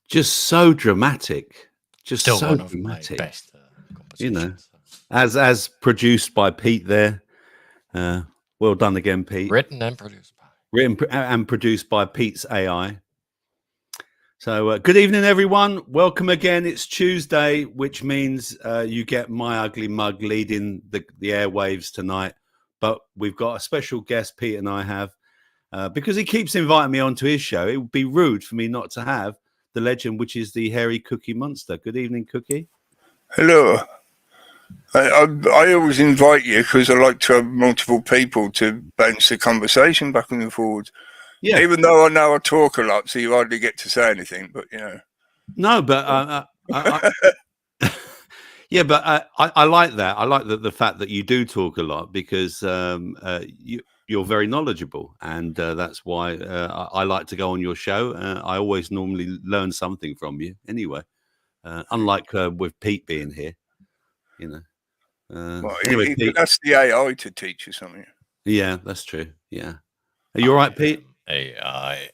just so dramatic. Just Still so one of dramatic. my best You know, compositions. as produced by Pete there. Well done again, Pete. Written and produced by. Written and produced by Pete's AI. So good evening, everyone. Welcome again. It's Tuesday, which means you get my ugly mug leading the airwaves tonight. But we've got a special guest, Pete and I have, because he keeps inviting me onto his show. It would be rude for me not to have the legend, which is the hairy Cookie Monster. Good evening, Cookie. Hello. I always invite you because I like to have multiple people to bounce the conversation back and forward. Yeah. Even though I know I talk a lot, so you hardly get to say anything, but you know. No, but yeah, but I like that. I like the fact that you do talk a lot because you're very knowledgeable, and that's why I like to go on your show. I always normally learn something from you anyway, unlike with Pete being here, you know. Well, anyway, Pete, that's the AI to teach you something. Yeah, that's true. Yeah. Are you all right, Pete? AI.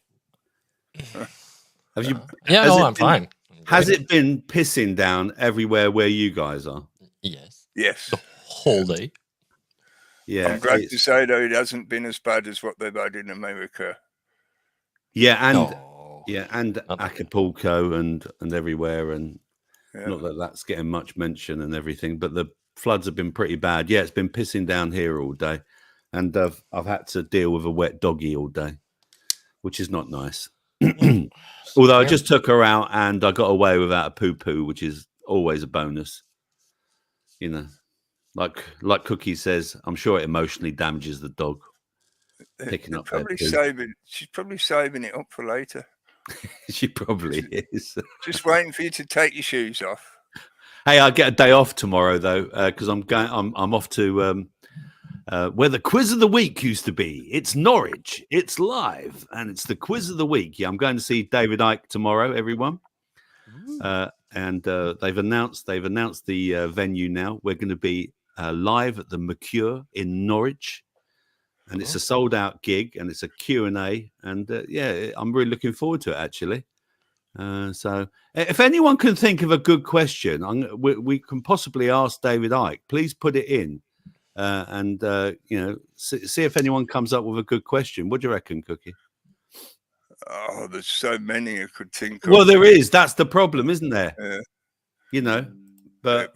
Have you? Yeah, no, I'm fine. Has it been pissing down everywhere where you guys are? Yes. Yes. The whole day. Yeah. I'm glad to say, though, it hasn't been as bad as what they've had in America. Yeah, and Acapulco and everywhere, and not that that's getting much mention and everything, but the floods have been pretty bad. Yeah, it's been pissing down here all day, and I've had to deal with a wet doggy all day, which is not nice. Although I just took her out and I got away without a poo-poo, which is always a bonus. You know, like Cookie says, I'm sure it emotionally damages the dog. Picking up probably she's probably saving it up for later. She probably is. Just waiting for you to take your shoes off. Hey, I get a day off tomorrow though, because I'm off to where the quiz of the week used to be. It's Norwich. It's live, and it's the quiz of the week. Yeah, I'm going to see David Icke tomorrow, everyone. And they've announced the venue now. We're going to be live at the Mercure in Norwich, and it's a sold-out gig, and it's a Q&A, and yeah, I'm really looking forward to it actually. So, if anyone can think of a good question, we can possibly ask David Icke. Please put it in. And you know, see if anyone comes up with a good question. What do you reckon, Cookie? Oh, there's so many I could think of. Well, there is. That's the problem, isn't there? You know, but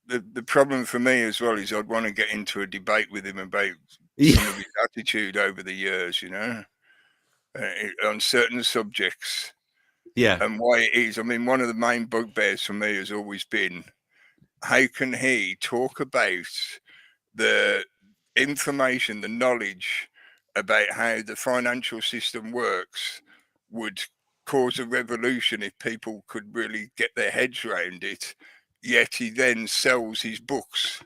the problem for me as well is I'd want to get into a debate with him about some of his attitude over the years. You know, on certain subjects. Yeah, and why it is. I mean, one of the main bugbears for me has always been how can he talk about the information, the knowledge about how the financial system works would cause a revolution if people could really get their heads around it, yet he then sells his books.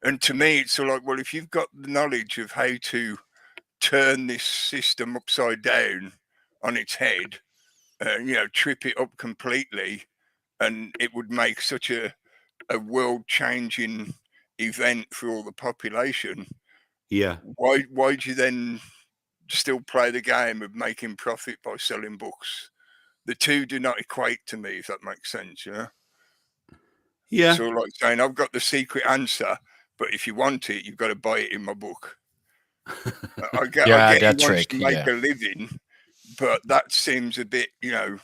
And to me, it's sort of like, well, if you've got the knowledge of how to turn this system upside down on its head, you know, trip it up completely, and it would make such a world-changing event for all the population. Yeah. Why do you then still play the game of making profit by selling books? The two do not equate to me, if that makes sense. Yeah. Yeah. So like saying, I've got the secret answer, but if you want it, you've got to buy it in my book. I get that he wants trick. to make a living, but that seems a bit, you know,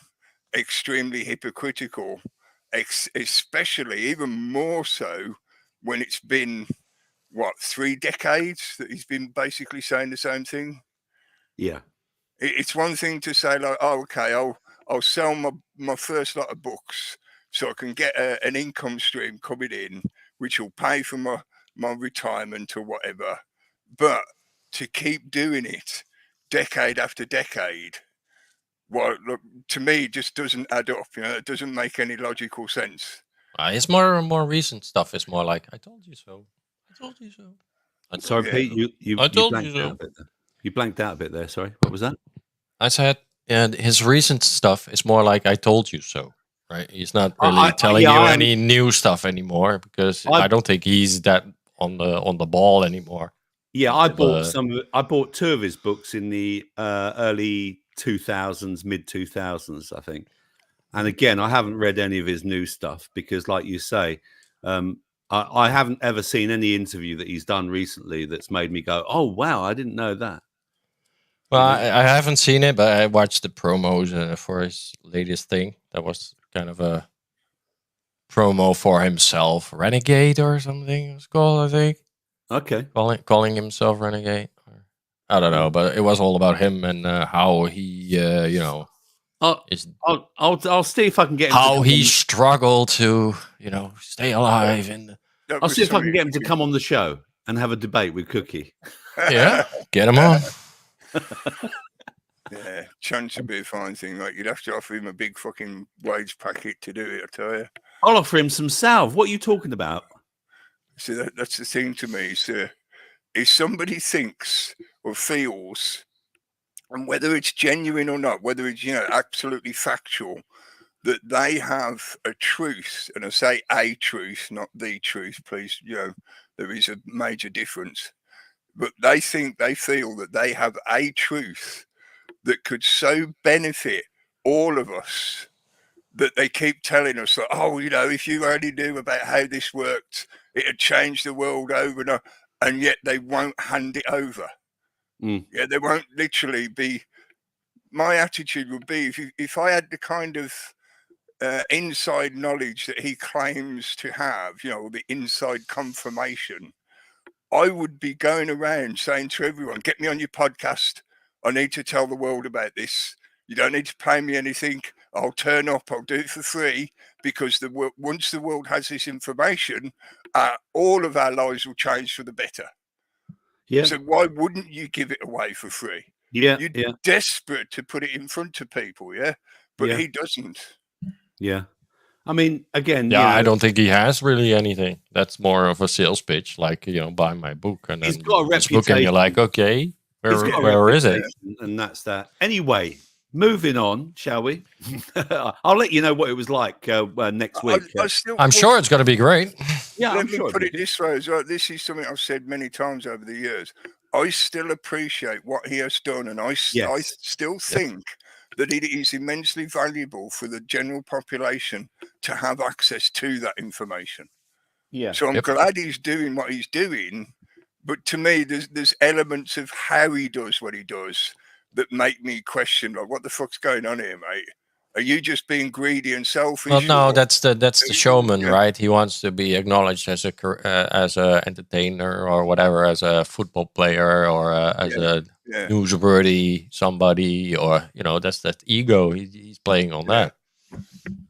extremely hypocritical, especially even more so when it's been 3 decades that he's been basically saying the same thing. Yeah, it's one thing to say like, oh, okay, I'll sell my first lot of books so I can get an income stream coming in, which will pay for my retirement or whatever. But to keep doing it decade after decade, well, look, to me, it just doesn't add up. You know, it doesn't make any logical sense. It's more recent stuff. It's more like, I told you so. I told you so. Sorry, Pete, you blanked out a bit there. You blanked out a bit there. Sorry, what was that? I said, and his recent stuff is more like, I told you so. Right? He's not really telling you any new stuff anymore, because I don't think he's that on the ball anymore. Yeah, I bought 2 of his books in the early 2000s, mid 2000s, I think. And again, I haven't read any of his new stuff because, like you say, I haven't ever seen any interview that he's done recently that's made me go, "Oh wow, I didn't know that." Well, I haven't seen it, but I watched the promos for his latest thing. That was kind of a promo for himself, Renegade or something it was called, I think. Okay. Calling himself Renegade. I don't know, but it was all about him and how he, I'll see if I can get him how he struggled to, stay alive. And I'll see if I can get him to come on the show and have a debate with Cookie. Yeah, get him on. Yeah, chance would be a fine thing. Like, you'd have to offer him a big fucking wage packet to do it, I tell you. I'll offer him some salve. What are you talking about? See, that's the thing to me. So, if somebody thinks or feels, and whether it's genuine or not, whether it's, absolutely factual, that they have a truth, and I say a truth, not the truth, please, there is a major difference, but they feel that they have a truth that could so benefit all of us that they keep telling us that, if you only knew about how this worked, it'd change the world over and over, and yet they won't hand it over. Yeah, they won't literally be. My attitude would be, if I had the kind of inside knowledge that he claims to have, the inside confirmation, I would be going around saying to everyone, get me on your podcast. I need to tell the world about this. You don't need to pay me anything. I'll turn up. I'll do it for free, because once the world has this information, all of our lives will change for the better. Yeah. So why wouldn't you give it away for free? Yeah. You're desperate to put it in front of people, yeah? But he doesn't. Yeah. I mean, again, I don't think he has really anything. That's more of a sales pitch, like, buy my book, and then he's got a reputation. Book, and you're like, okay, where is it? And that's that. Anyway, moving on, shall we? I'll let you know what it was like next week. I'm sure it's going to be great. Yeah, let me put it this way as well. This is something I've said many times over the years. I still appreciate what he has done, and I still think that it is immensely valuable for the general population to have access to that information. Yeah. So I'm glad he's doing what he's doing, but to me, there's elements of how he does what he does that make me question, like, what the fuck's going on here, mate? Are you just being greedy and selfish? Well, no, that's the showman, right? He wants to be acknowledged as a entertainer or whatever, as a football player or as a newsworthy somebody, or that's that ego. He's playing on that.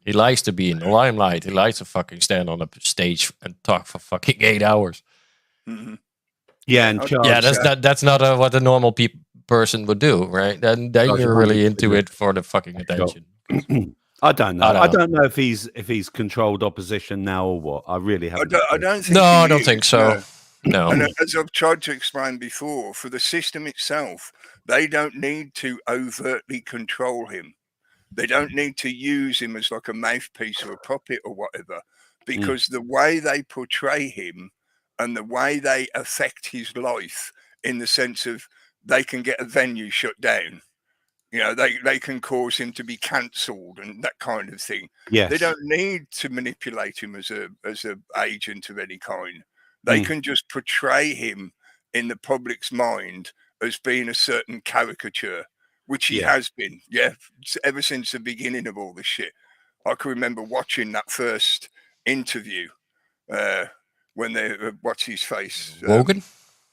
He likes to be in the limelight. He likes to fucking stand on a stage and talk for fucking 8 hours. Mm-hmm. Yeah, and that's not what a normal person would do, right? Then you're really into it for the fucking attention. I don't know. I don't know if he's controlled opposition now or what. I really haven't. I don't think. No, I don't think so. No. And as I've tried to explain before, for the system itself, they don't need to overtly control him. They don't need to use him as like a mouthpiece or a puppet or whatever, because the way they portray him and the way they affect his life, in the sense of they can get a venue shut down, they can cause him to be cancelled and that kind of thing. Yes. They don't need to manipulate him as a agent of any kind. They can just portray him in the public's mind as being a certain caricature, which he has been, ever since the beginning of all this shit. I can remember watching that first interview when they, what's his face? Wogan?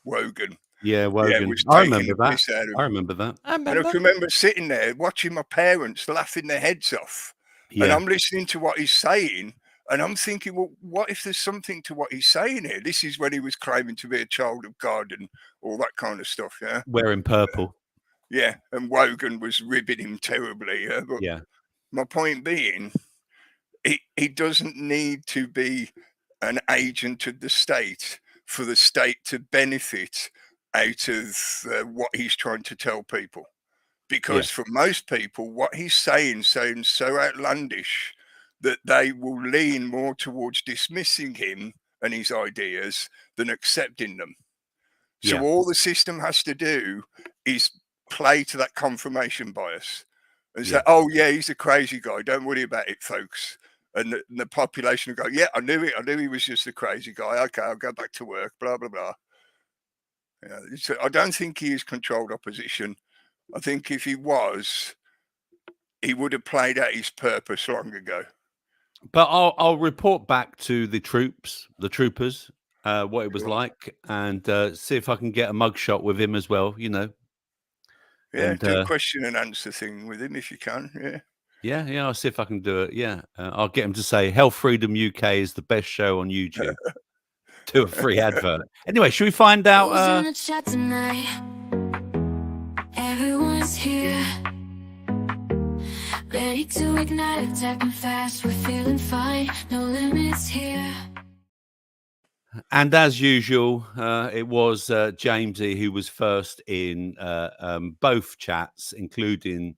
Wogan. Yeah, Wogan. I remember that. And I can remember sitting there watching my parents laughing their heads off. Yeah. And I'm listening to what he's saying, and I'm thinking, well, what if there's something to what he's saying here? This is when he was claiming to be a child of God and all that kind of stuff, yeah? Wearing purple. And Wogan was ribbing him terribly. But my point being, he doesn't need to be an agent of the state for the state to benefit out of what he's trying to tell people. Because for most people, what he's saying sounds so outlandish that they will lean more towards dismissing him and his ideas than accepting them. So all the system has to do is play to that confirmation bias and say, "Oh yeah, he's a crazy guy. Don't worry about it, folks." And the population will go, "Yeah, I knew it. I knew he was just a crazy guy. Okay, I'll go back to work." Blah blah blah. So I don't think he is controlled opposition. I think if he was, he would have played out his purpose long ago. But I'll report back to the troopers, what it was like, and see if I can get a mugshot with him as well. Yeah, and, do a question and answer thing with him if you can. Yeah. I'll see if I can do it. Yeah, I'll get him to say Healthfreedom UK is the best show on YouTube. Do a free advert. Anyway, should we find out? Everyone's here, ready to ignite, attacking fast. We're feeling fine, no limits here. And as usual, it was Jamesy who was first in both chats, including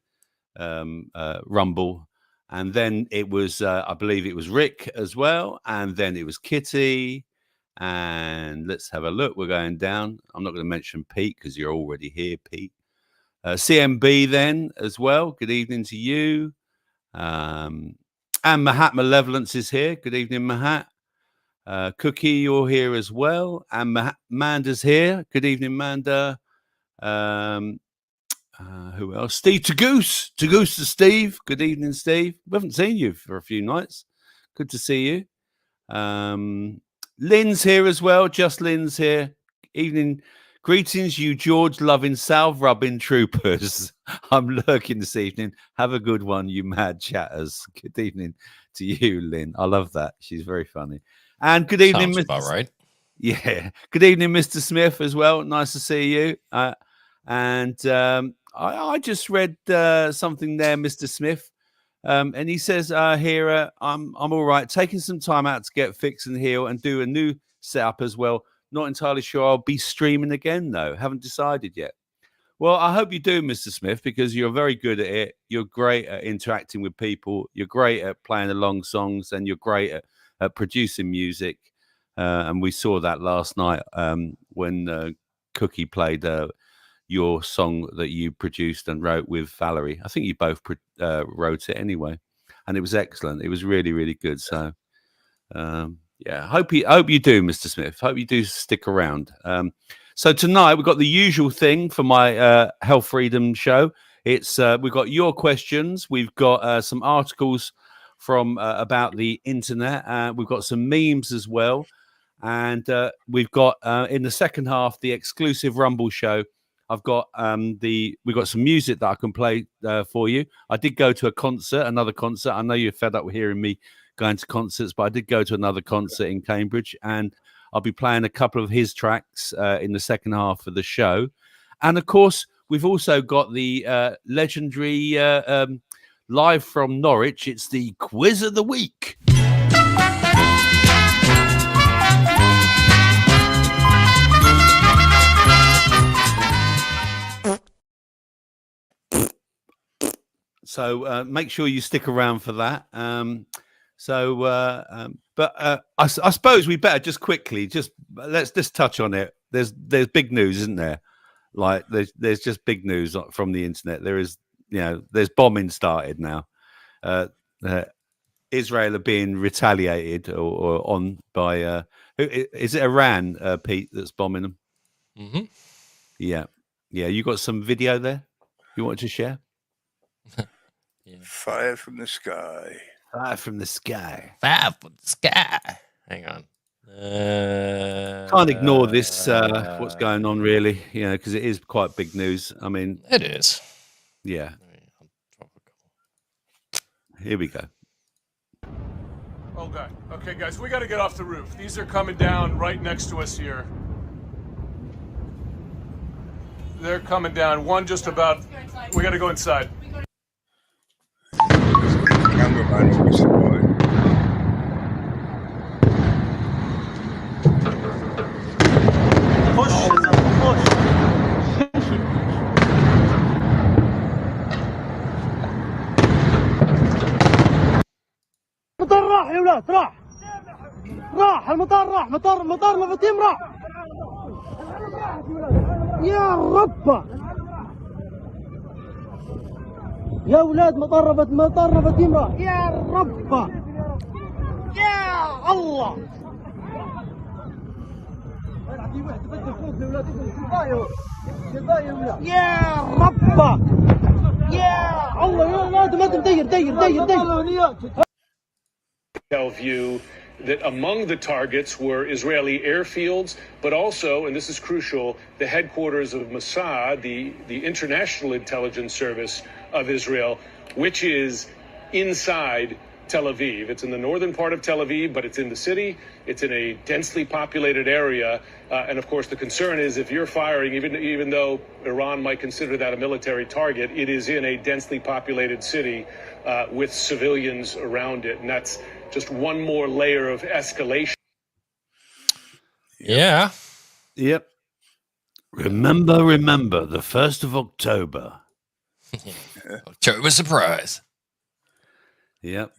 Rumble. And then it was, I believe it was Rick as well. And then it was Kitty. And let's have a look. We're going down. I'm not going to mention Pete because you're already here, Pete. CMB then as well. Good evening to you. And Mahat Malevolence is here. Good evening, Mahat. Cookie, you're here as well. And Manda's here. Good evening, Manda. Who else? Steve Tagoose. Tagoose to Steve. Good evening, Steve. We haven't seen you for a few nights. Good to see you. Lynn's here as well. Just Lynn's here. Evening. Greetings, you George loving, salve rubbing troopers. I'm lurking this evening. Have a good one, you mad chatters. Good evening to you, Lynn. I love that. She's very funny. And good evening, Sounds about right. Yeah. Good evening, Mr. Smith, as well. Nice to see you. I just read something there, Mr. Smith. And he says here, I'm all right. Taking some time out to get fixed and heal and do a new setup as well. Not entirely sure I'll be streaming again, though. Haven't decided yet. Well, I hope you do, Mr. Smith, because you're very good at it. You're great at interacting with people. You're great at playing along songs, and you're great at producing music. And we saw that last night when Cookie played your song that you produced and wrote with Valerie. I think you both wrote it anyway, and it was excellent. It was really, really good. So, yeah, hope you do, Mr. Smith. Hope you do stick around. So tonight we've got the usual thing for my Health Freedom show. It's we've got your questions. We've got some articles from about the internet. We've got some memes as well, and we've got in the second half the exclusive Rumble show. I've got we've got some music that I can play for you. I did go to another concert. I know you're fed up with hearing me going to concerts, but I did go to another concert in Cambridge, and I'll be playing a couple of his tracks in the second half of the show. And of course, we've also got the legendary live from Norwich. It's the Quiz of the Week. So make sure you stick around for that. But I suppose we better just quickly let's just touch on it. There's big news, isn't there? Like there's just big news from the internet. There is, there's bombing started now. Israel are being retaliated or on by who is it? Iran, Pete, that's bombing them. Mm-hmm. Yeah. You got some video there you want to share? Yeah. Fire from the sky. Fire from the sky. Fire from the sky. Hang on. Can't ignore this, what's going on, really, because it is quite big news. I mean, it is. Yeah. Here we go. Okay, guys, we got to get off the roof. These are coming down right next to us here. They're coming down. One just about. We got to go inside. المطار راح يا ولاد راح المطار راح مطار مفاتيم راح يا ربه يا أولاد ما طربت يمرأ يا رب يا الله يا رب يا الله يا ما دير Tell view that among the targets were Israeli airfields, but also, and this is crucial, the headquarters of Mossad, the International Intelligence Service of Israel, which is inside Tel Aviv. It's in the northern part of Tel Aviv, but it's in the city. It's in a densely populated area. And of course, the concern is if you're firing, even though Iran might consider that a military target, it is in a densely populated city with civilians around it. And that's just one more layer of escalation. Yeah. Yep. Remember, the 1st of October. October surprise. Yep.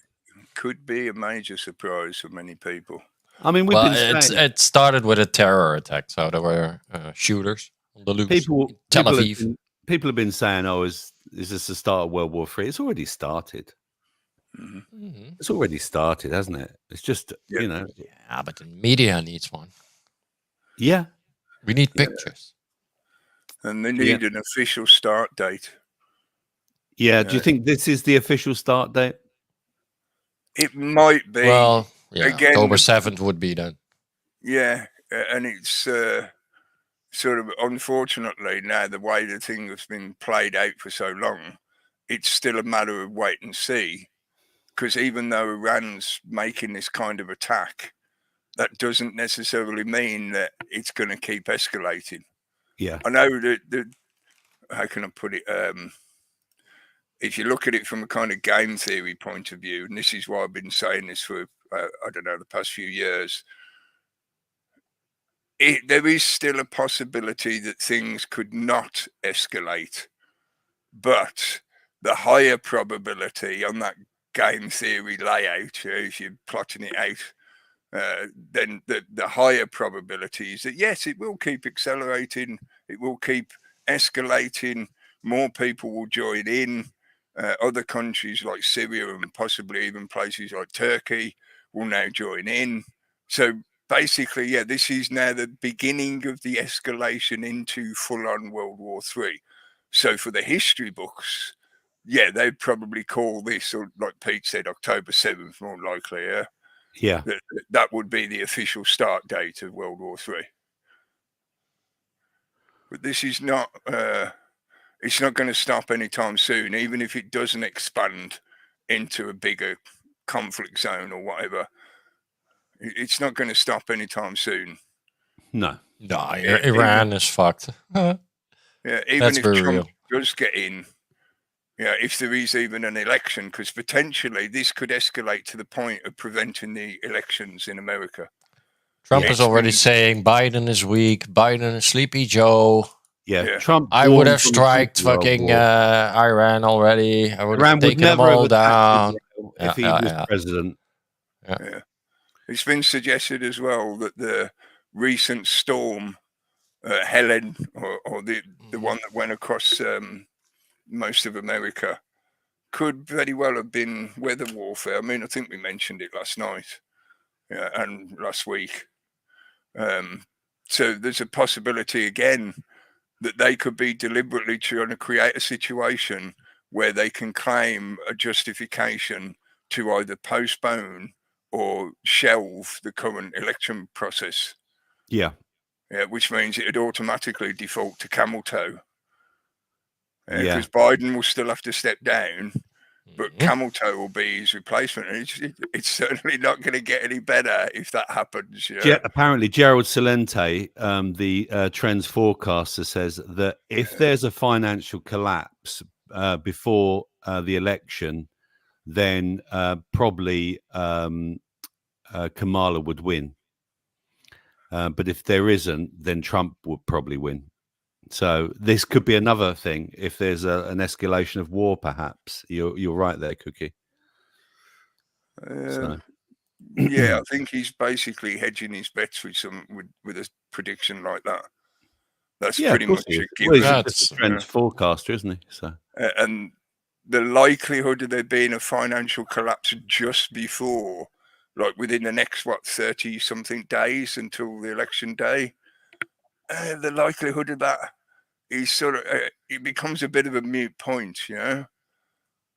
Could be a major surprise for many people. I mean, it started with a terror attack, so there were shooters on the loose. Tel Aviv. People have been saying, "Oh, is this the start of World War III?" It's already started. Mm-hmm. It's already started, hasn't it? It's just you know. Yeah, but the media needs one. Yeah, we need pictures, and they need an official start date. Yeah. Do you think this is the official start date? It might be. Well, again, October 7th would be then. Yeah, and it's sort of unfortunately now the way the thing has been played out for so long, it's still a matter of wait and see. Because even though Iran's making this kind of attack, that doesn't necessarily mean that it's going to keep escalating. Yeah, I know that. How can I put it? If you look at it from a kind of game theory point of view, and this is why I've been saying this for, I don't know, the past few years, there is still a possibility that things could not escalate. But the higher probability on that game theory layout, if you're plotting it out, then the higher probability is that, yes, it will keep accelerating, it will keep escalating, more people will join in. Other countries like Syria and possibly even places like Turkey will now join in. So basically, yeah, this is now the beginning of the escalation into full-on World War III. So for the history books, yeah, they'd probably call this, or like Pete said, October 7th, more likely, yeah? Yeah. That would be the official start date of World War III. But this is not... it's not going to stop anytime soon, even if it doesn't expand into a bigger conflict zone or whatever. It's not going to stop anytime soon. No, Iran is fucked. Yeah, even That's if very Trump real. does get in, if there is even an election, because potentially this could escalate to the point of preventing the elections in America. Trump is already saying Biden is weak, Biden is Sleepy Joe. Yeah, Trump. I would have striked fucking Iran already. I would have taken them all down if he was president. Yeah. It's been suggested as well that the recent storm, Helen, or the one that went across most of America, could very well have been weather warfare. I mean, I think we mentioned it last night and last week. So there's a possibility again that they could be deliberately trying to create a situation where they can claim a justification to either postpone or shelve the current election process. Yeah. Which means it would automatically default to camel toe. Because Biden will still have to step down, but camel toe will be his replacement. And it's certainly not going to get any better if that happens. Apparently, Gerald Celente, the trends forecaster, says that if there's a financial collapse before the election, then probably Kamala would win. But if there isn't, then Trump would probably win. So this could be another thing. If there's an escalation of war, perhaps you're right there, Cookie. Yeah, I think he's basically hedging his bets with a prediction like that. That's pretty much a given. Well, he's just a trends forecaster, isn't he? So and the likelihood of there being a financial collapse just before, like within the next 30-something days until the election day, the likelihood of that is sort of it becomes a bit of a moot point, you know.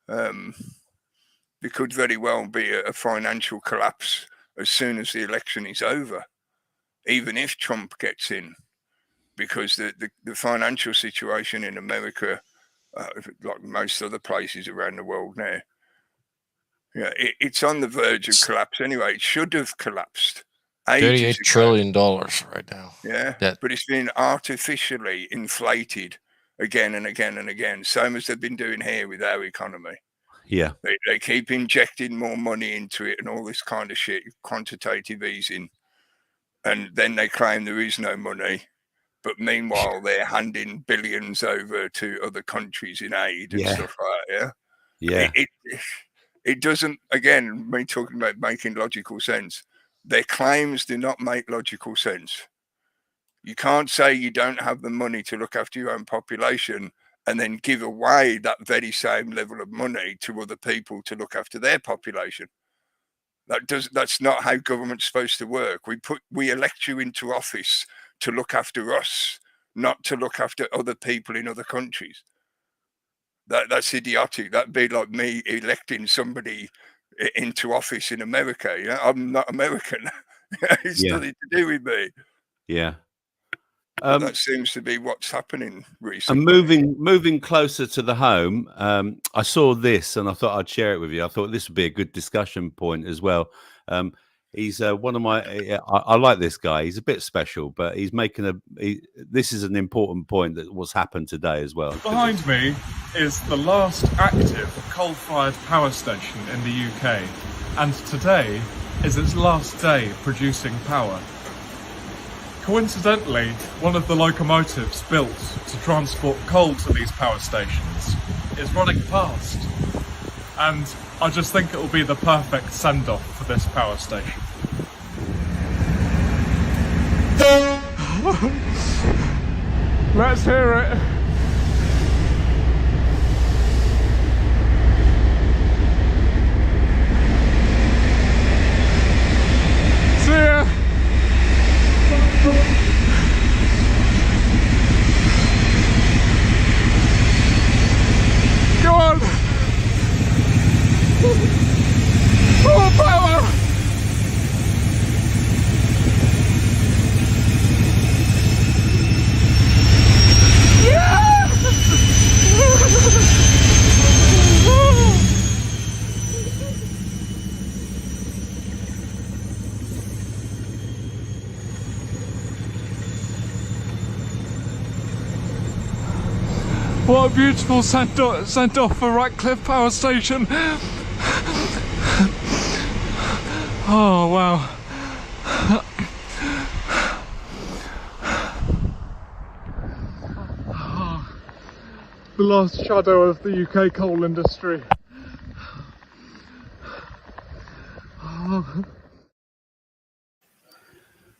There could very well be a financial collapse as soon as the election is over, even if Trump gets in, because the financial situation in America, like most other places around the world now, it's on the verge of collapse anyway. It should have collapsed ages $38 ago. trillion right now. Yeah, but it's been artificially inflated again and again and again, same as they've been doing here with our economy. Yeah, they keep injecting more money into it and all this kind of shit, quantitative easing, and then they claim there is no money, but meanwhile they're handing billions over to other countries in aid and stuff like that. Yeah. It doesn't, again, me talking about making logical sense, their claims do not make logical sense. You can't say you don't have the money to look after your own population and then give away that very same level of money to other people to look after their population. That's not how government's supposed to work. We elect you into office to look after us, not to look after other people in other countries. That's idiotic. That'd be like me electing somebody into office in America. You know, I'm not American. It's nothing to do with me. Yeah. That seems to be what's happening recently. And moving closer to the home, I saw this and I thought I'd share it with you. I thought this would be a good discussion point as well. He's one of my. I like this guy. He's a bit special, but he's making this is an important point that what's happened today as well. Behind me is the last active coal-fired power station in the UK, and today is its last day producing power. Coincidentally, one of the locomotives built to transport coal to these power stations is running past, and I just think it will be the perfect send-off for this power station. Let's hear it. See ya. Go on! More power! What a beautiful sent off for Ratcliffe Power Station. Oh wow. The last shadow of the UK coal industry.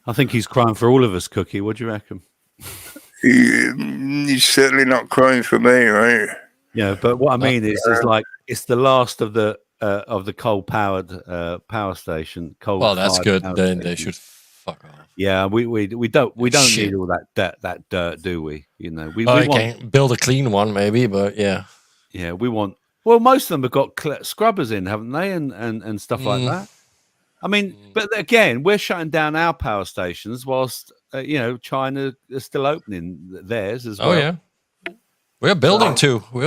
I think he's crying for all of us, Cookie. What do you reckon? He's certainly not crying for me, right? Yeah, but what I mean is like it's the last of the coal-powered power station. Well, that's good. Then they should fuck off. Yeah, we don't need all that dirt, do we? You know, we can build a clean one, maybe, but yeah, we want. Well, most of them have got scrubbers in, haven't they, and stuff like that. I mean, but again, we're shutting down our power stations whilst China is still opening theirs as well. Oh yeah, we're building too. We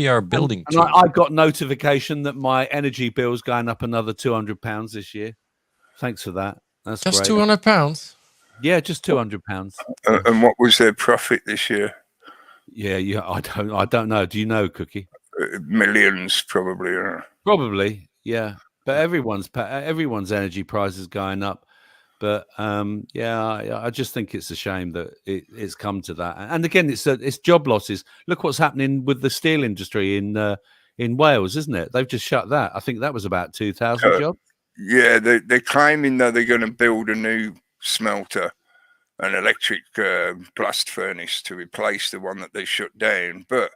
are building too. And I got notification that my energy bill is going up another £200 this year. Thanks for that. That's just great. £200. Yeah, just £200. And what was their profit this year? Yeah. I don't know. Do you know, Cookie? Millions, probably. Probably, yeah. But everyone's energy price is going up. But I just think it's a shame that it's come to that. And again, it's job losses. Look what's happening with the steel industry in Wales, isn't it? They've just shut that. I think that was about 2,000 jobs. Yeah, they're claiming that they're going to build a new smelter, an electric blast furnace to replace the one that they shut down. But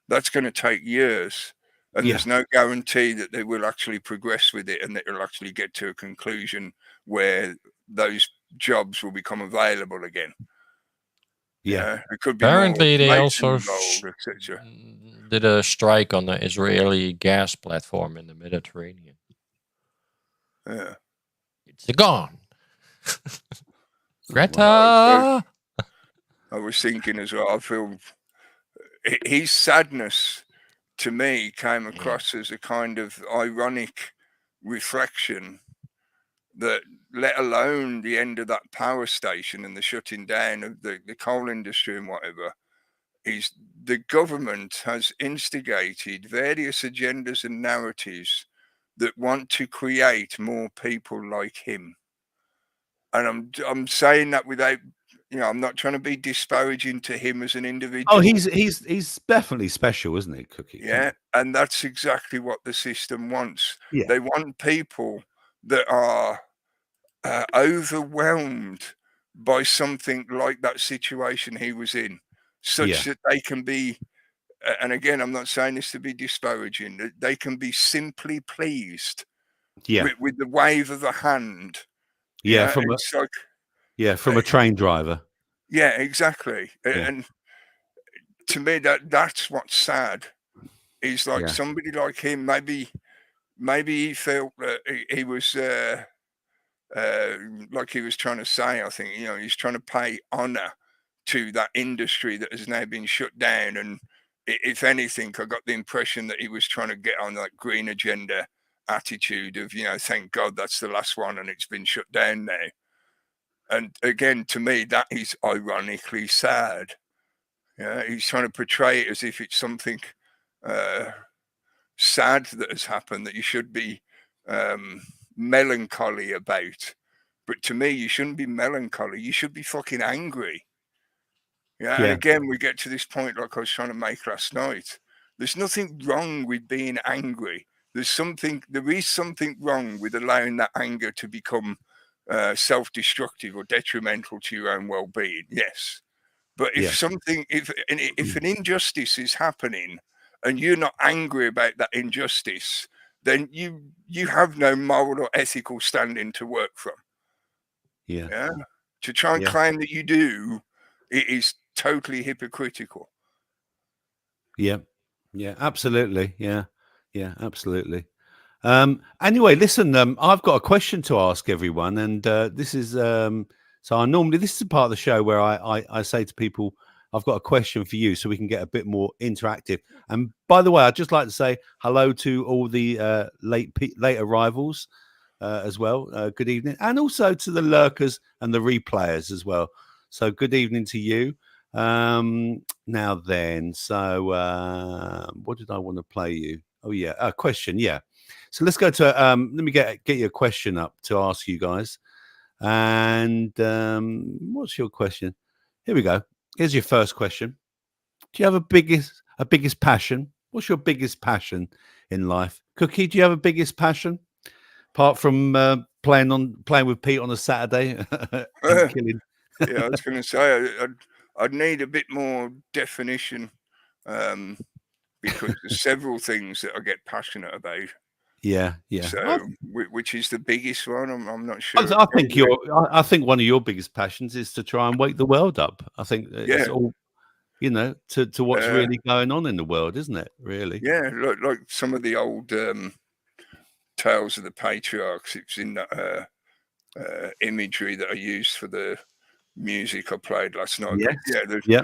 that's going to take years. and Yeah. there's no guarantee that they will actually progress with it and that it'll actually get to a conclusion where those jobs will become available again. Yeah. It could be Apparently, more they automation also involved, etc. did a strike on the Israeli gas platform in the Mediterranean. Yeah. It's gone. Greta. I was thinking as well. I feel his sadness to me came across as a kind of ironic reflection that, let alone the end of that power station and the shutting down of the coal industry and whatever, is the government has instigated various agendas and narratives that want to create more people like him. And I'm saying that without, I'm not trying to be disparaging to him as an individual. Oh, he's definitely special, isn't he, Cookie? Yeah, and that's exactly what the system wants. Yeah. They want people that are overwhelmed by something like that situation he was in, such that they can be, and again, I'm not saying this to be disparaging, that they can be simply pleased with the wave of a hand. Yeah, from a train driver. Yeah, exactly. Yeah. And to me, that's what's sad. Is like somebody like him. Maybe he felt that he was like he was trying to say. I think he's trying to pay honor to that industry that has now been shut down. And if anything, I got the impression that he was trying to get on that green agenda attitude of thank God that's the last one and it's been shut down now. And again, to me, that is ironically sad. Yeah, he's trying to portray it as if it's something sad that has happened that you should be melancholy about. But to me, you shouldn't be melancholy. You should be fucking angry. Yeah. And again, we get to this point like I was trying to make last night. There's nothing wrong with being angry. There is something wrong with allowing that anger to become self-destructive or detrimental to your own well-being. Yes. But if an injustice is happening and you're not angry about that injustice, then you have no moral or ethical standing to work from. Yeah. To try and claim that you do, it is totally hypocritical. Yeah. Yeah, absolutely. Yeah. Yeah, absolutely. Anyway, listen, I've got a question to ask everyone, and this is this is a part of the show where I say to people, I've got a question for you, so we can get a bit more interactive. And by the way, I'd just like to say hello to all the late arrivals as well. Good evening, and also to the lurkers and the replayers as well. So good evening to you. Now then, so what did I want to play you? Oh yeah, a question. Yeah. So let's go to let me get you a question up to ask you guys. And what's your question? Here we go. Here's your first question. Do you have a biggest passion? What's your biggest passion in life? Cookie, do you have a biggest passion apart from playing with Pete on a Saturday and killing? Yeah, I was going to say I'd need a bit more definition because there's several things that I get passionate about. Yeah. So, which is the biggest one? I'm not sure. I think one of your biggest passions is to try and wake the world up. I think it's all, to what's really going on in the world, isn't it? Really? Yeah, like some of the old tales of the patriarchs. It's in that imagery that I used for the music I played last night. Yeah.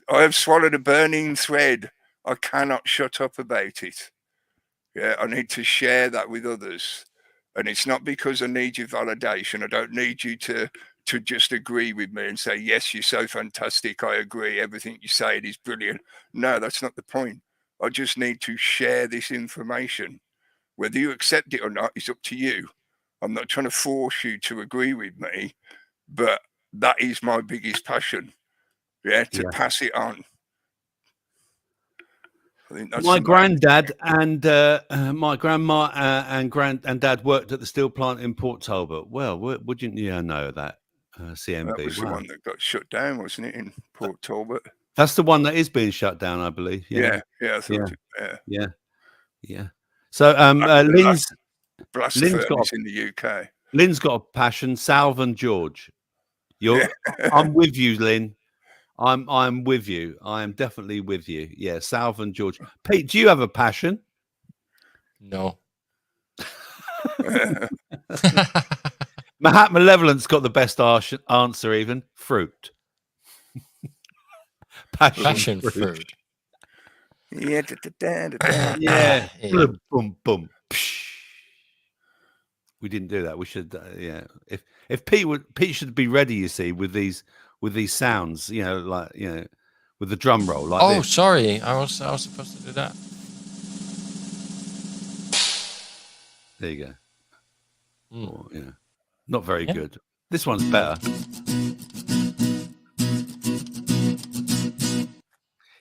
I have swallowed a burning thread. I cannot shut up about it. Yeah, I need to share that with others. And it's not because I need your validation. I don't need you to just agree with me and say, yes, you're so fantastic. I agree. Everything you say is brilliant. No, that's not the point. I just need to share this information. Whether you accept it or not is up to you. I'm not trying to force you to agree with me, but that is my biggest passion. Yeah, to pass it on. I think that's my granddad and my grandma and dad worked at the steel plant in Port Talbot. Well, wouldn't you know that? CMB. That was the one that got shut down, wasn't it, in Port Talbot? That's the one that is being shut down, I believe. Yeah. I thought. Yeah. Yeah. So Lynn's got Blasphemous in the UK. Lynn's got a passion. Salve and George. I'm with you, Lynn. I'm with you. I am definitely with you. Yeah, Salve and George. Pete, do you have a passion? No. Mahat Malevolent's got the best answer. Even fruit. Passion fruit. Yeah. Yeah. Yeah. Boom, boom. We didn't do that. We should. Yeah. If Pete should be ready. You see, with these sounds. You know, like with the drum roll. Like Oh, this. sorry. I was supposed to do that. There you go. Mm. Or, not very good. This one's better.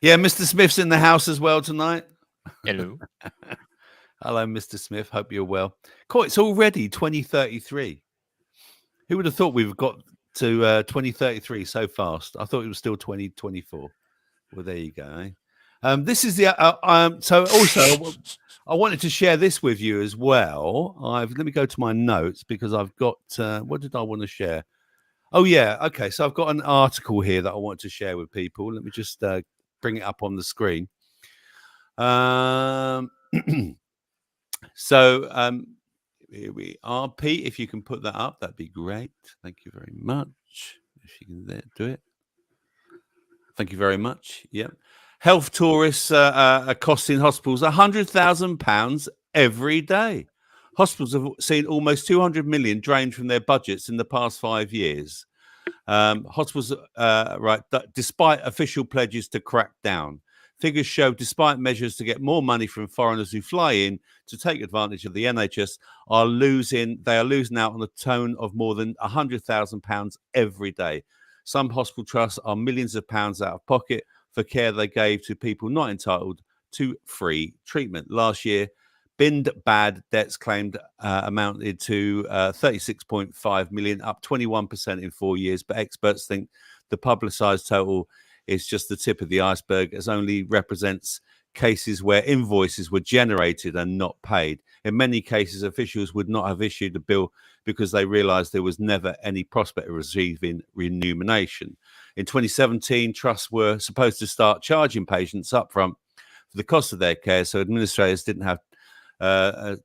Yeah, Mr. Smith's in the house as well tonight. Hello. Hello, Mr. Smith. Hope you're well. Cool. It's already 2033. Who would have thought we've got to 2033 so fast? I thought it was still 2024. Well, there you go. This is the so also I wanted to share this with you as well. Let me go to my notes because I've got what did I want to share? Oh yeah, okay. So I've got an article here that I want to share with people. Let me just bring it up on the screen. So here we are, Pete. If you can put that up, that'd be great. Thank you very much. If you can do it. Thank you very much. Yep. Health tourists are costing hospitals £100,000 every day. Hospitals have seen almost 200 million drained from their budgets in the past 5 years. Hospitals, despite official pledges to crack down. Figures show, despite measures to get more money from foreigners who fly in to take advantage of the NHS, they are losing out on a tone of more than £100,000 every day. Some hospital trusts are millions of pounds out of pocket for care they gave to people not entitled to free treatment. Last year, binned bad debts claimed amounted to 36.5 million, up 21% in 4 years. But experts think the publicised total is just the tip of the iceberg, as only represents cases where invoices were generated and not paid. In many cases, officials would not have issued a bill because they realised there was never any prospect of receiving remuneration. In 2017, trusts were supposed to start charging patients upfront for the cost of their care, so administrators didn't have the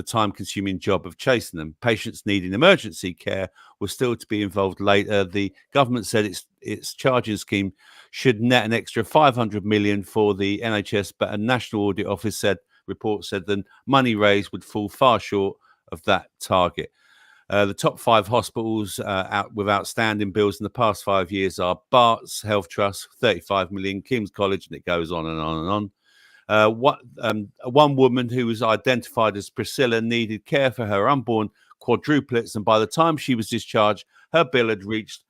time-consuming job of chasing them. Patients needing emergency care were still to be involved later. The government said its charging scheme should net an extra 500 million for the NHS, but a National Audit Office report said the money raised would fall far short of that target. The top 5 hospitals with outstanding bills in the past 5 years are Barts Health Trust, 35 million, King's College, and it goes on and on and on. One woman who was identified as Priscilla needed care for her unborn quadruplets, and by the time she was discharged, her bill had reached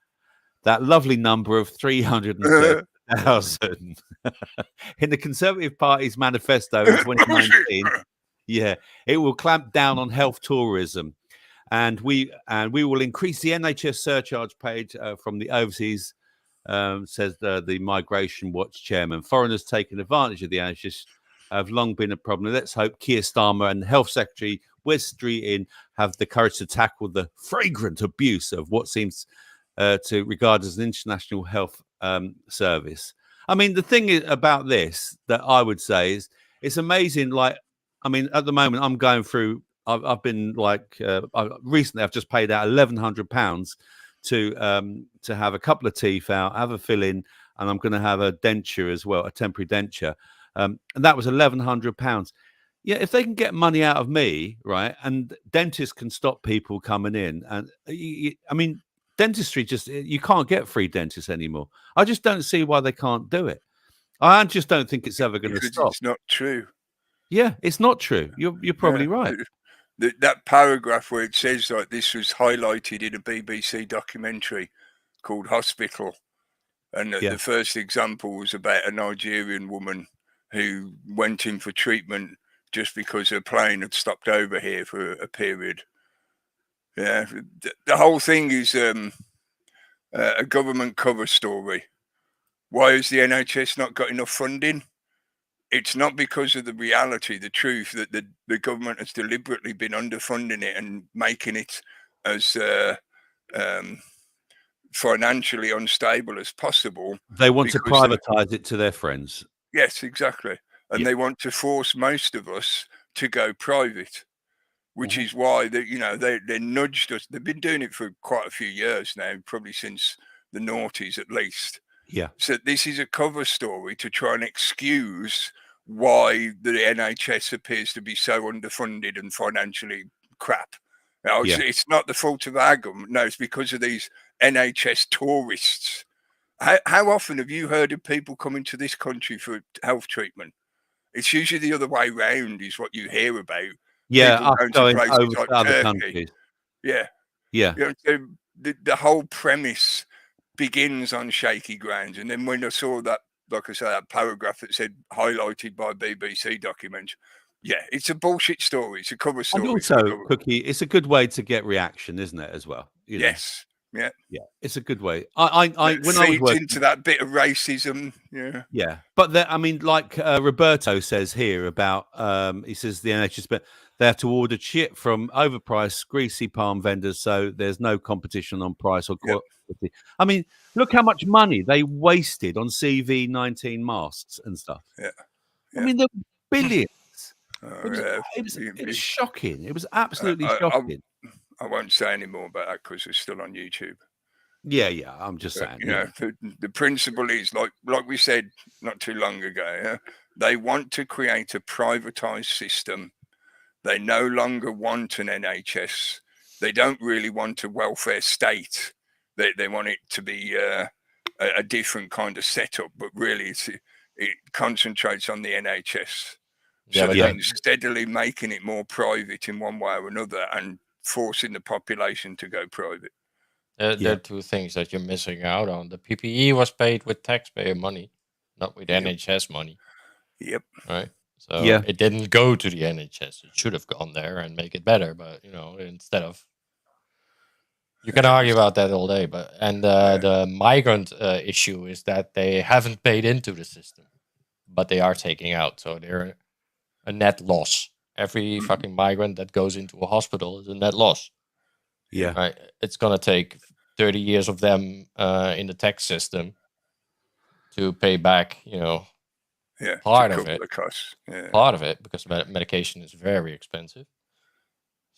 that lovely number of 330,000. In the Conservative Party's manifesto in 2019, it will clamp down on health tourism, and we will increase the NHS surcharge paid from the overseas. Says the Migration Watch chairman. Foreigners taking advantage of the NHS have long been a problem. Let's hope Keir Starmer and Health Secretary Wes Streeting have the courage to tackle the flagrant abuse of what seems to regard as an international health service. I mean, the thing about this that I would say is it's amazing. Like, I mean, at the moment, I'm going through. I've been like recently. I've just paid out £1,100 to have a couple of teeth out, have a fill in, and I'm going to have a denture as well, a temporary denture, and that was £1,100. Yeah, if they can get money out of me, right, and dentists can stop people coming in, and I mean, dentistry you can't get free dentists anymore. I just don't see why they can't do it. I just don't think it's ever going to stop. It's not true. Yeah, it's not true. You're probably right. That paragraph where it says like this was highlighted in a BBC documentary called Hospital, and the first example was about a Nigerian woman who went in for treatment just because her plane had stopped over here for a period. Yeah, the whole thing is a government cover story. Why has the NHS not got enough funding? it's not because of the reality, the truth, that the government has deliberately been underfunding it and making it as financially unstable as possible. They want to privatize it to their friends. Yes, exactly. And they want to force most of us to go private, which is why they nudged us. They've been doing it for quite a few years now, probably since the noughties at least. Yeah. So this is a cover story to try and excuse why the NHS appears to be so underfunded and financially crap. Now, it's not the fault of our government. No, it's because of these NHS tourists. How often have you heard of people coming to this country for health treatment? It's usually the other way round is what you hear about. Yeah, people going to places over like to other Turkey. countries. Yeah. Yeah. So the whole premise begins on shaky grounds. And then when I saw that, like I say, that paragraph that said highlighted by BBC document, it's a bullshit story. It's a cover story. And also, Cookie, it's a good way to get reaction, isn't it, as well? Yes. Yeah. Yeah, it's a good way. When I was working into that bit of racism. Yeah. But like Roberto says here about he says the NHS, but they have to order shit from overpriced greasy palm vendors, so there's no competition on price or quality. I mean, look how much money they wasted on CV-19 masks and stuff. Yeah. I mean, there were billions. It was shocking. It was absolutely shocking. I won't say any more about that because it's still on YouTube. Yeah, I'm just saying. The principle is like we said not too long ago. They want to create a privatized system. They no longer want an NHS. They don't really want a welfare state. They want it to be a different kind of setup, but really it concentrates on the NHS. So they're steadily making it more private in one way or another and forcing the population to go private. There are two things that you're missing out on. The PPE was paid with taxpayer money, not with NHS money. Yep. Right. So it didn't go to the NHS. It should have gone there and make it better. But instead of, you can argue about that all day. But the migrant issue is that they haven't paid into the system, but they are taking out. So they're a net loss. Every fucking migrant that goes into a hospital is a net loss. Yeah. Right. It's going to take 30 years of them in the tax system to pay back, part of it. Part of it, because medication is very expensive.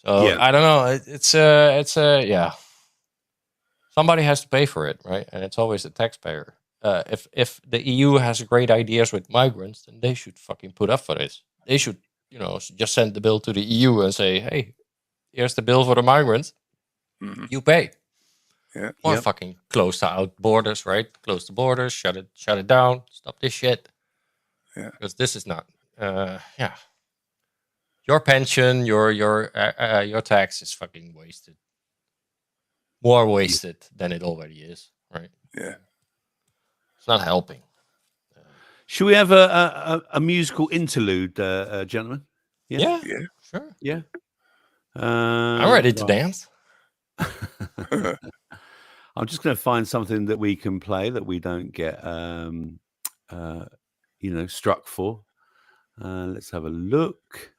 So I don't know. It's somebody has to pay for it, right? And it's always the taxpayer. If the EU has great ideas with migrants, then they should fucking put up for this. They should, just send the bill to the EU and say, hey, here's the bill for the migrants. Mm-hmm. You pay. Yeah. Or fucking close out borders, right? Close the borders, shut it down, stop this shit. Yeah. Because this is not your pension, your tax is fucking wasted. More wasted than it already is, right? Yeah. It's not helping. Should we have a musical interlude, gentlemen? Yeah. Sure. Yeah. I'm ready to dance. I'm just going to find something that we can play that we don't get, struck for. Let's have a look.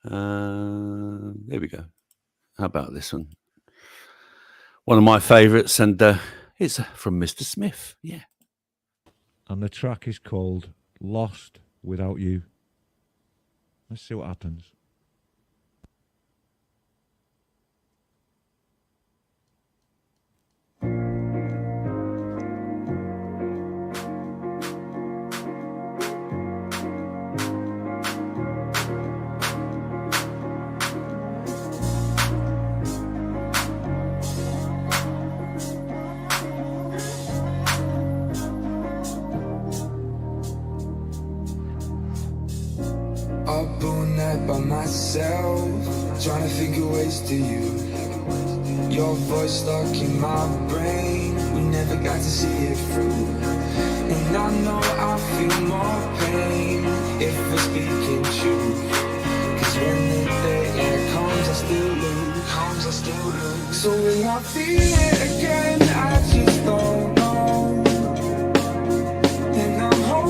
There we go. How about this one? One of my favourites, and it's from Mr. Smith. Yeah. And the track is called Lost Without You. Let's see what happens. Up all night by myself, trying to figure ways to you. Your voice stuck in my brain, we never got to see it through. And I know I feel more pain if we're speaking truth. Cause when the day comes, I still lose. So when I feel it again, I just don't know. And I'm hoping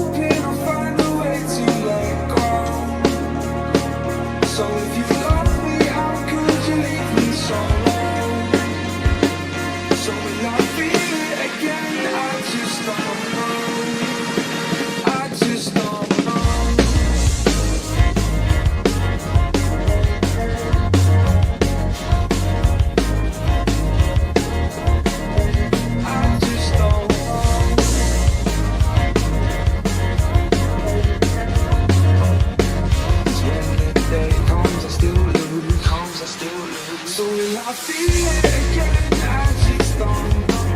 I feel it again, I just don't know.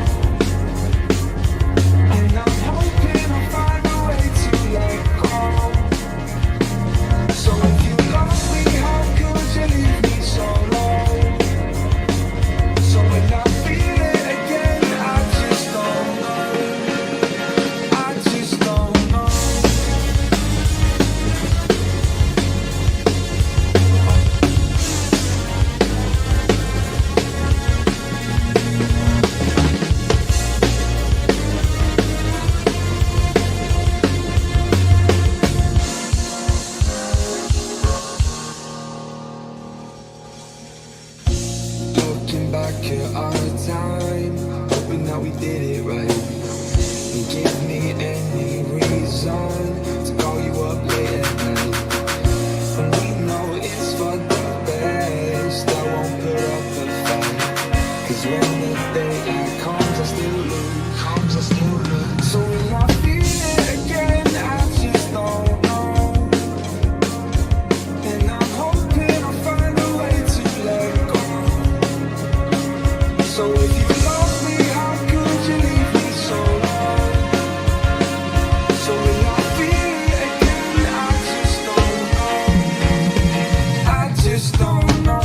And I'm hoping I'll find a way to let go. So if you love me, how could you leave me so low? So when I feel it again, I just don't know. I just don't know. Looking back at our time, hoping that we did it right. And give me any reason to call you up late at night. And we know it's for the best, I won't put up a fight. Cause when the daylight comes, I still lose. So when I feel it again, I just don't know. And I'm hoping I'll find a way to let go. So if you love me, how could you leave me so long? So when I feel it again, I just don't know. I just don't know.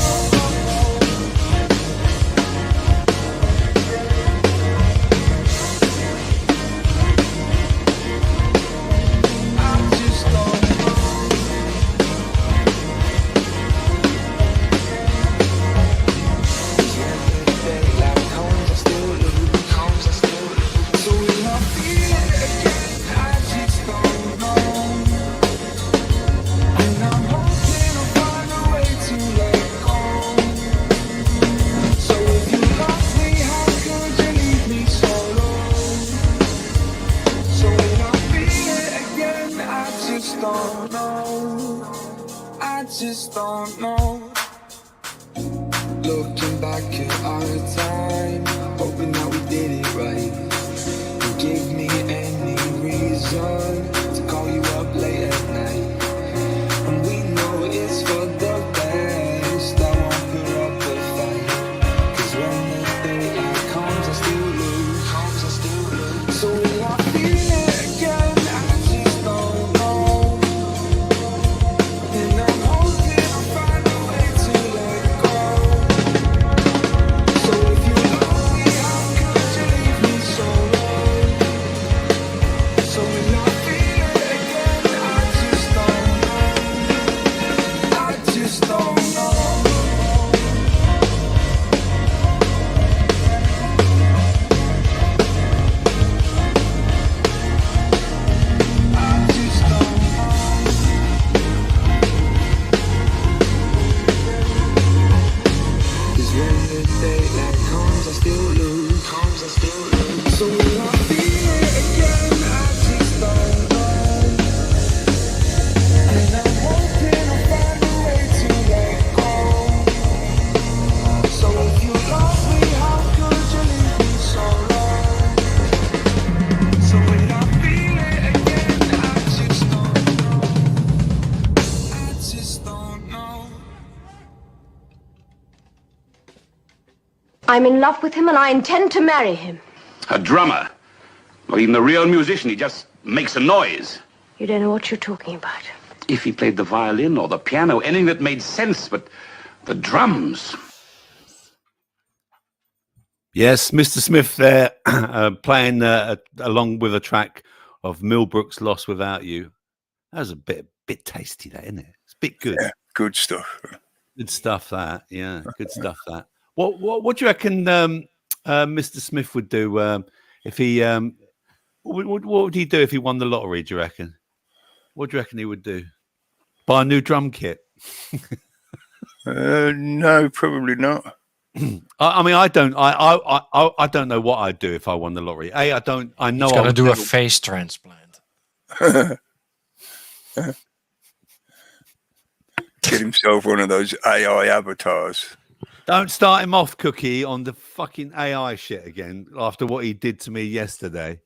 I just don't know. Daylight comes, I still lose. So when I feel it again, I just don't know. And I'm hoping I'll find a way to let go. So if you love me, how could you leave me so low? So when I feel it again, I just don't know. I just don't know. Looking back at our time, hoping that we did it right. And give me any reason to call you up late at night. And we know it's for the best, I won't put up a fight. Cause when the daylight comes, I still lose. So when I feel it again, I just don't know. And I'm hoping I'll find a way to let go. So if you love me, how could you leave me so low? So when I feel it again, I just don't know. I just don't know. I just don't know. Cause when the daylight comes, I still lose. So when I feel it again, I just don't know. And I'm hoping I'll find a way to let go. So if you love me, how could you leave me so low? So when I feel it again, I just don't know. I just don't know. I'm in love with him and I intend to marry him. A drummer. Not even a real musician. He just makes a noise. You don't know what you're talking about. If he played the violin or the piano, anything that made sense, but the drums. Yes, Mr. Smith there playing along with a track of Millbrook's Lost Without You. That was a bit tasty, that, isn't it? It's a bit good. Yeah, good stuff. Good stuff, that. Yeah, good stuff, that. What do you reckon Mr. Smith would do if he what would he do if he won the lottery, do you reckon? What do you reckon he would do? Buy a new drum kit? No, probably not. I mean, I don't know what I'd do if I won the lottery. I know He's gonna do a face transplant. Get himself one of those AI avatars. Don't start him off, Cookie, on the fucking AI shit again after what he did to me yesterday.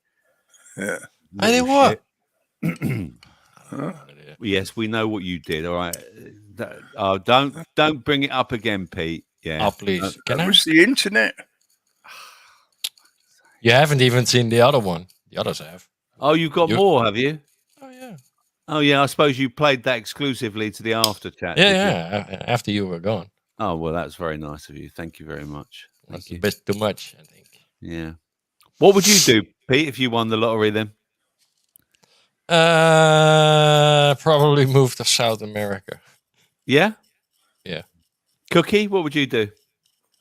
Yeah. I did what? Yes, we know what you did. All right. Don't bring it up again, Pete. Yeah. Oh, please. Can that I? was the internet. You haven't even seen the other one. The others have. Oh, you've got more, have you? Oh, yeah. Oh, yeah. I suppose you played that exclusively to the after chat. Yeah, did you? yeah. After you were gone. Oh, well, that's very nice of you. Thank you very much. That's Thank you. a bit too much, I think. Yeah. What would you do, Pete, if you won the lottery then? Probably move to South America. Yeah? Yeah. Cookie, what would you do?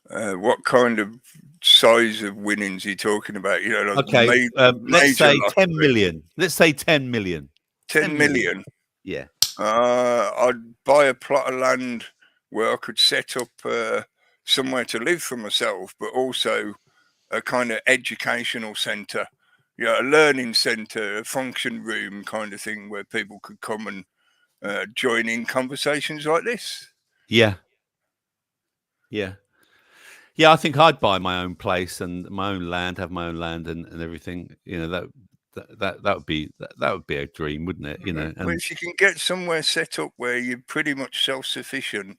What kind of size of winnings are you talking about? You know, like Okay, let's say 10 million. Let's say 10 million. 10 million. Yeah. I'd buy a plot of land where I could set up somewhere to live for myself, but also a kind of educational centre, you know, a learning centre, a function room kind of thing where people could come and join in conversations like this. Yeah. Yeah. Yeah, I think I'd buy my own place and my own land, have my own land and everything. You know, that would be a dream, wouldn't it? You know, well, if you can get somewhere set up where you're pretty much self-sufficient,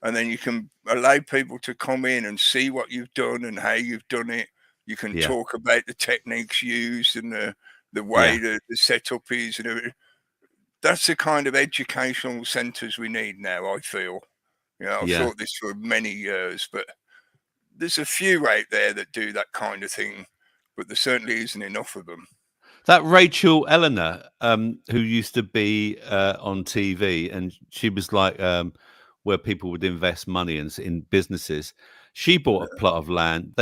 and then you can allow people to come in and see what you've done and how you've done it. You can talk about the techniques used and the way the setup is, and everything. That's the kind of educational centres we need now, I feel. You know, I've thought this for many years, but there's a few out there that do that kind of thing, but there certainly isn't enough of them. That Rachel Eleanor, who used to be on TV, and she was like where people would invest money in businesses. She bought a plot of land.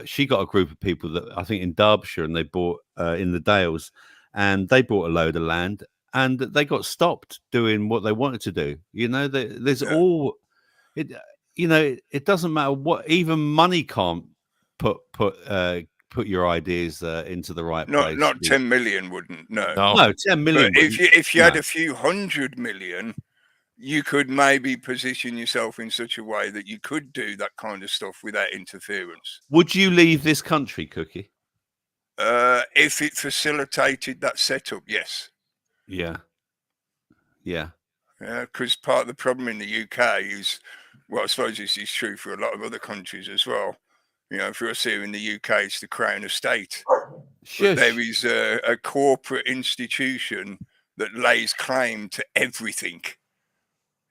She got a group of people that I think in Derbyshire, and they bought in the Dales, and they bought a load of land, and they got stopped doing what they wanted to do. You know, there's all it. You know, it doesn't matter what. Even money can't put your ideas into the right place. Not 10 million wouldn't. No, 10 million. But if you had a few 100 million, you could maybe position yourself in such a way that you could do that kind of stuff without interference. Would you leave this country, Cookie? If it facilitated that setup, yes. Yeah. Yeah. Because part of the problem in the UK is, well, I suppose this is true for a lot of other countries as well. You know, for us here in the UK, it's the Crown Estate. But there is a corporate institution that lays claim to everything.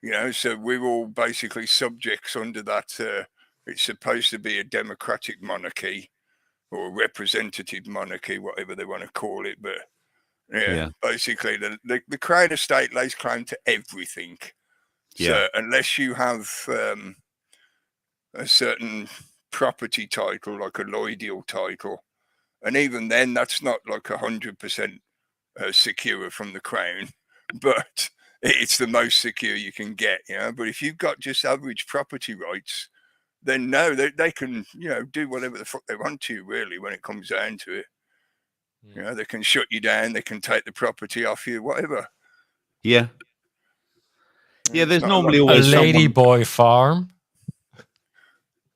You know, so we're all basically subjects under that. It's supposed to be a democratic monarchy or a representative monarchy, whatever they want to call it. But basically the Crown Estate lays claim to everything. So unless you have a certain property title, like a Lloydial title, and even then that's not like 100% secure from the Crown, but it's the most secure you can get, you know. But if you've got just average property rights, then no, they can, you know, do whatever the fuck they want to, really, when it comes down to it. You know, they can shut you down, they can take the property off you, whatever. Yeah. Yeah, there's normally always a ladyboy farm.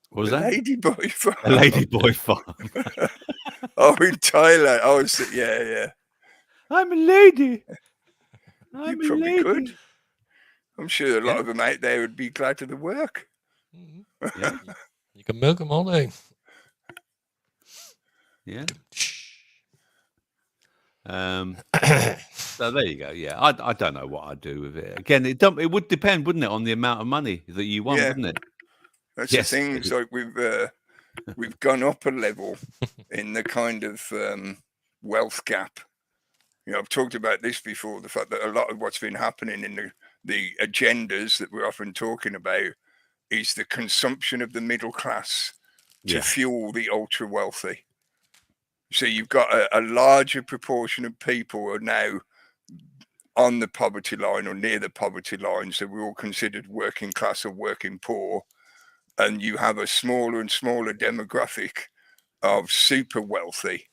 What was that? Ladyboy farm. A ladyboy farm. Oh, in Thailand. Oh, yeah. I'm a lady. You probably could. I'm sure a lot of them out there would be glad to the work. Yeah. You can milk them all day. Yeah. So there you go. Yeah, I don't know what I'd do with it. Again, it would depend, wouldn't it, on the amount of money that you want, wouldn't it? That's the thing. It's like we've gone up a level in the kind of wealth gap. You know, I've talked about this before. The fact that a lot of what's been happening in the agendas that we're often talking about is the consumption of the middle class to fuel the ultra wealthy. So you've got a larger proportion of people who are now on the poverty line or near the poverty line. So we're all considered working class or working poor. And you have a smaller and smaller demographic of super wealthy.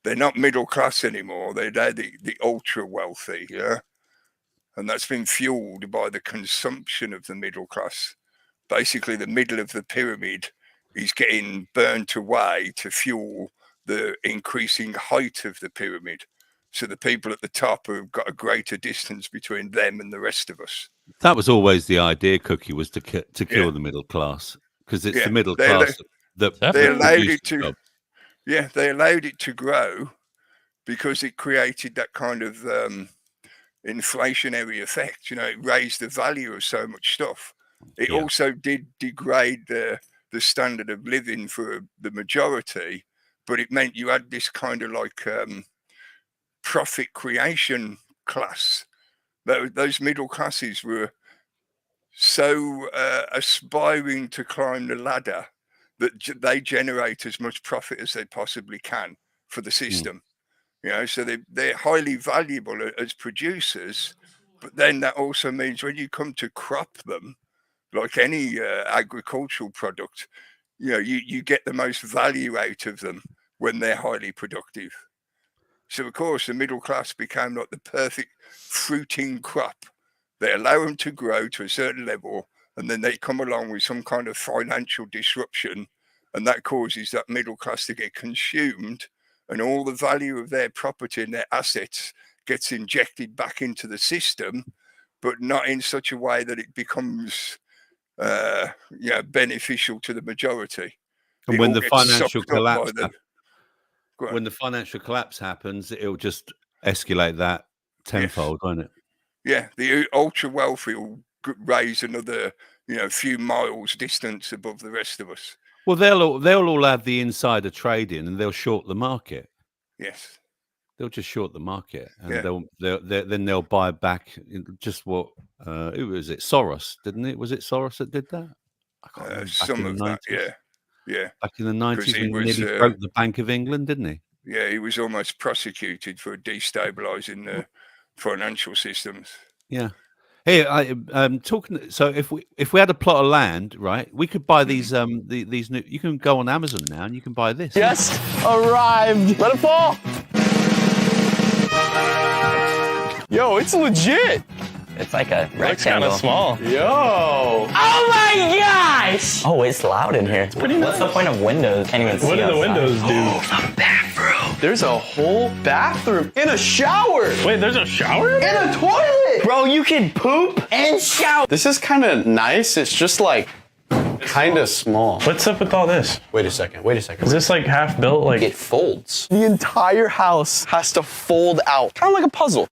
They're not middle class anymore. They're the ultra wealthy. Yeah. And that's been fueled by the consumption of the middle class. Basically, the middle of the pyramid is getting burnt away to fuel the increasing height of the pyramid. So the people at the top have got a greater distance between them and the rest of us. That was always the idea, Cookie, was to kill the middle class. because it's the middle class that they allowed produces it to. jobs. Yeah, they allowed it to grow because it created that kind of inflationary effect. You know, it raised the value of so much stuff. It also did degrade the standard of living for the majority, but it meant you had this kind of like profit creation class. Those middle classes were so aspiring to climb the ladder that they generate as much profit as they possibly can for the system. You know, so they're highly valuable as producers, but then that also means when you come to crop them, like any agricultural product, you know, you get the most value out of them when they're highly productive. So, of course, the middle class became like the perfect fruiting crop. They allow them to grow to a certain level, and then they come along with some kind of financial disruption, and that causes that middle class to get consumed, and all the value of their property and their assets gets injected back into the system, but not in such a way that it becomes beneficial to the majority. And when the financial collapse when the financial collapse happens, it'll just escalate that tenfold, won't it? Yeah, the ultra wealthy will raise another, few miles distance above the rest of us. Well, they'll all have the insider trading, and they'll short the market. Yes, they'll just short the market, and they'll buy back just what who was it? Soros, didn't it? Was it Soros that did that? I can't remember. Some of that, yeah. Back in the 90s, he nearly broke the Bank of England, didn't he? Yeah, he was almost prosecuted for destabilizing the financial systems. Yeah. Hey, I'm talking. So if we had a plot of land, right, we could buy these these new. You can go on Amazon now and you can buy this. Just arrived. Let it fall. Yo, it's legit. It's like a rectangle. Looks kind of small. Yo. Oh my gosh! Oh, it's loud in here. It's pretty nice. What's the point of windows? Can't even see What do the outside. windows do? Oh, the bathroom. There's a whole bathroom in a shower. Wait, there's a shower? In a toilet. Bro, you can poop and shower. This is kind of nice. It's just like kind of small. What's up with all this? Wait a second. Is this like half built? Like it folds. The entire house has to fold out. Kind of like a puzzle.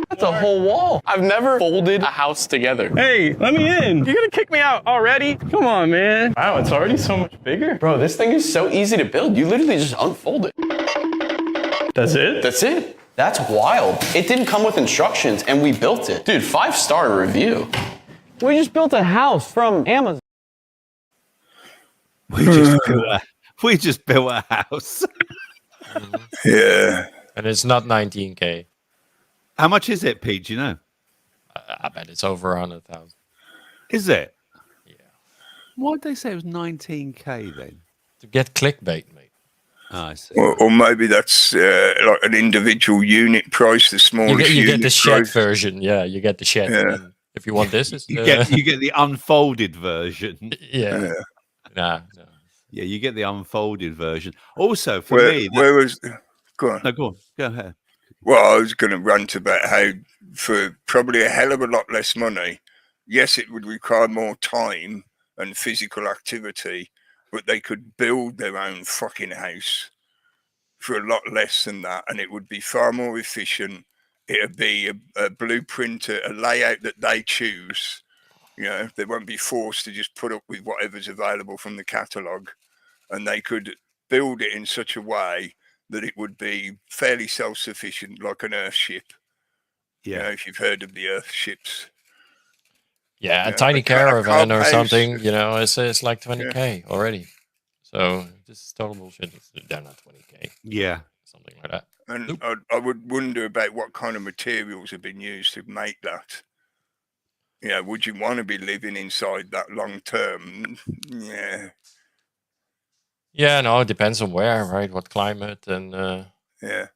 That's a whole wall. I've never folded a house together. Hey, let me in. You're gonna kick me out already? Come on, man. Wow, it's already so much bigger. Bro, this thing is so easy to build. You literally just unfold it. That's it? That's it. That's wild. It didn't come with instructions and we built it. Dude, 5-star review. We just built a house from Amazon. We just built a house. Yeah. And it's not 19K. How much is it, Pete? Do you know? I bet it's over 100,000. Is it? Yeah. Why did they say it was 19K then? To get clickbait, mate. Oh, I see. Or maybe that's like an individual unit price, the smallest you get the shed price. version. Yeah, you get the shed. Yeah. And if you want this, it's you get the unfolded version. Yeah. No. Yeah, you get the unfolded version. Also, for me, go on. No, go on. Go ahead. Well, I was going to rant about how, for probably a hell of a lot less money, yes, it would require more time and physical activity, but they could build their own fucking house for a lot less than that, and it would be far more efficient. It'd be a blueprint, a layout that they choose. You know, they won't be forced to just put up with whatever's available from the catalogue, and they could build it in such a way that it would be fairly self-sufficient, like an Earth ship. Yeah, you know, if you've heard of the Earth ships. Yeah, a tiny caravan or something, it's like 20K already. So this is total bullshit. They're not 20K. Yeah. Something like that. And I would wonder about what kind of materials have been used to make that. You know, would you want to be living inside that long term? Yeah. Yeah, no, it depends on where, right? What climate and yeah.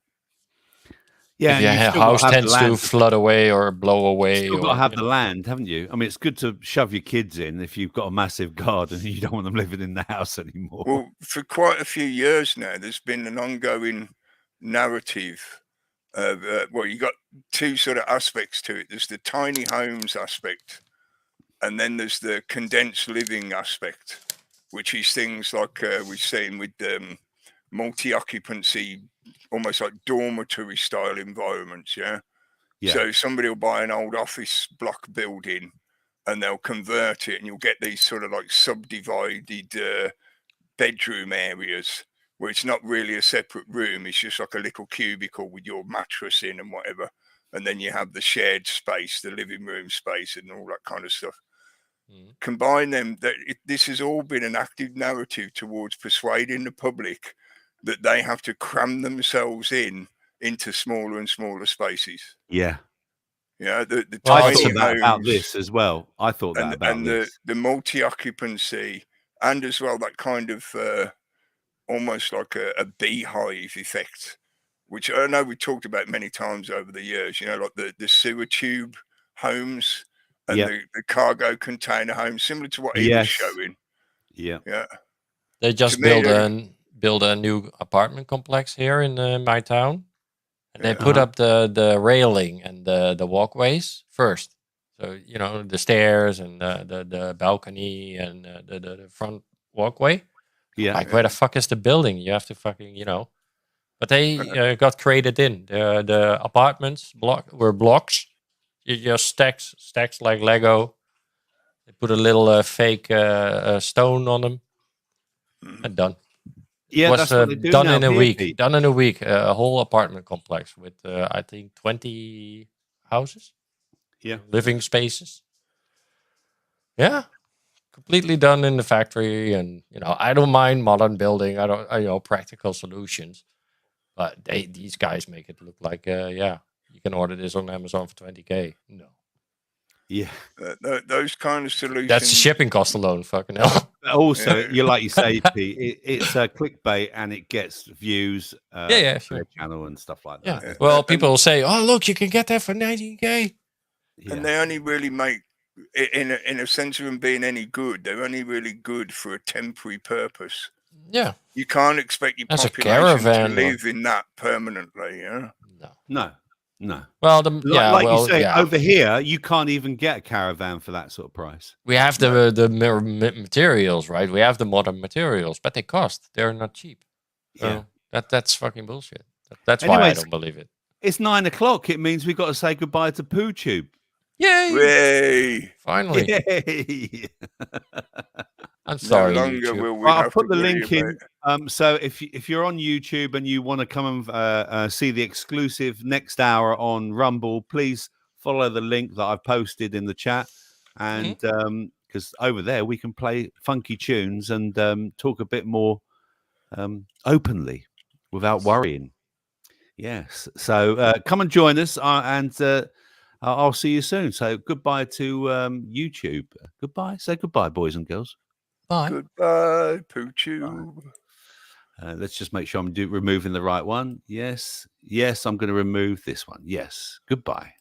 Yeah, if your house tends to flood away or blow away. You've got to have the land, haven't you? I mean, it's good to shove your kids in if you've got a massive garden and you don't want them living in the house anymore. Well, for quite a few years now, there's been an ongoing narrative of, you got two sort of aspects to it. There's the tiny homes aspect, And then there's the condensed living aspect, which is things like we've seen with multi-occupancy, almost like dormitory style environments. Yeah. So somebody will buy an old office block building and they'll convert it, and you'll get these sort of like subdivided bedroom areas where it's not really a separate room. It's just like a little cubicle with your mattress in and whatever. And then you have the shared space, the living room space, and all that kind of stuff. Combine them. This has all been an active narrative towards persuading the public that they have to cram themselves into smaller and smaller spaces. Yeah. Yeah. The I tiny thought that homes, about this as well. I thought that about and this. the multi-occupancy, and as well that kind of almost like a beehive effect, which I know we talked about many times over the years, you know, like the sewer tube homes and the cargo container homes, similar to what he was showing. Yeah. Yeah. They just build a new apartment complex here in my town. And they put up the railing and the walkways first. So, you know, the stairs and the balcony and the front walkway. Yeah. Like, where the fuck is the building? You have to fucking, you know. But they got created in. The apartments were blocks. You just stacks like Lego. They put a little fake stone on them. And done. Yeah, It was that's what they do done now in a here, week. Pete. Done in a week. A whole apartment complex with, I think, 20 houses. Yeah. Living spaces. Yeah. Completely done in the factory. And, you know, I don't mind modern building. I don't, you know, practical solutions. But these guys make it look like, you can order this on Amazon for 20K. No. Yeah. Those kind of solutions. That's the shipping cost alone, fucking hell. Also, you like you say, Pete, it's a clickbait and it gets views. Sure. Their channel and stuff like that. Yeah. Well, people will say, "Oh, look, you can get that for 19K." And they only really make, in a sense of them being any good, they're only really good for a temporary purpose. Yeah. You can't expect your As a population caravan, to live in that permanently. Yeah. No. Well, you say, over here, you can't even get a caravan for that sort of price. We have the materials, right? We have the modern materials, but they cost. They're not cheap. So that's fucking bullshit. That's why I don't believe it. It's 9 o'clock. It means we've got to say goodbye to Poo Tube. Yay! Yay! Finally. Yay! I'm sorry. No longer will we I'll have put to the worry link in. about- So if you're on YouTube and you want to come and see the exclusive next hour on Rumble, please follow the link that I've posted in the chat. And because over there we can play funky tunes and talk a bit more openly without worrying. Yes. So come and join us, and I'll see you soon. So goodbye to YouTube. Goodbye. Say goodbye, boys and girls. Bye. Goodbye, Poochoo. Let's just make sure I'm removing the right one. Yes. Yes, I'm going to remove this one. Yes. Goodbye.